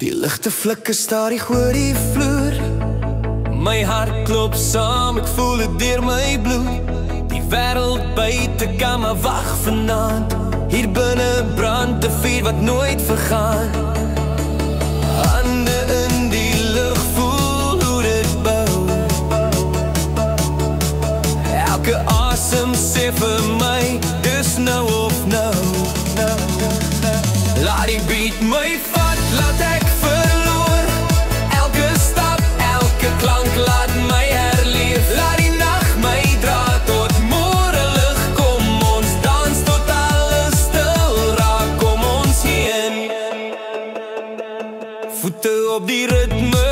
Die ligte flikker stadig oor die vloer. My hart klop saam, ek voel het deur my bloed. Die wêreld buite kan maar wag vanaand. Hier binne brand 'n vuur wat nooit vergaan. Hande in die lug, voel hoe dit bou. Elke asem sê vir my, dis nou of nou. Laat die beat my vat, laat ek verloor. Elke stap, elke klank, laat my herleef. Laat die nag my dra tot môre lig. Kom ons dans tot alles stil raak. Kom ons heen. Voete op die ritme,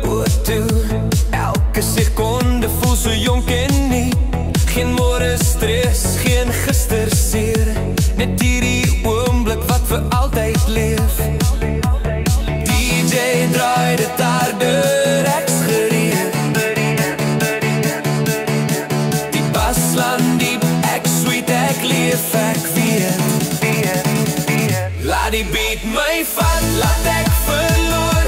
oor toe. Elke sekonde voel so jonk en nie. Geen môre stres, geen gister seer. Net hierdie oomblik wat vir altyd leef. DJ draai dit harder, ek's gereed. Die bas land diep, ek sweet, ek leef, ek weet. Laat die beat my vat, laat ek verloor.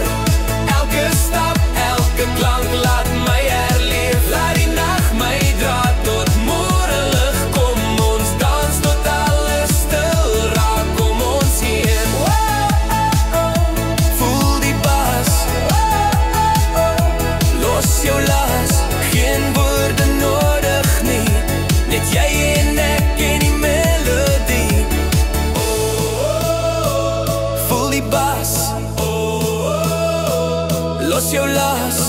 Elke stap, elke klank, laat my herleef. Laat die nag my dra tot môre lig. Kom ons dans tot alles stil raak. Kom ons heen. Voel die bas. Los jou las, geen woorde nodig nie. Net jy en ek en die melodie. Voel die bas. Los jou las,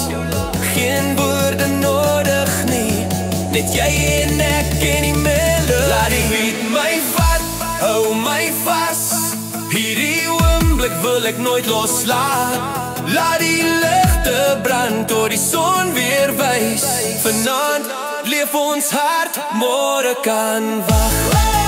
geen woorde nodig nie. Net jy en ek en die melodie. Laat die beat my vat, hou my vas. Hierdie oomblik wil ek nooit loslaat. Laat die ligte brand tot die son weer wys. Vanaand leef ons hart, môre kan wag.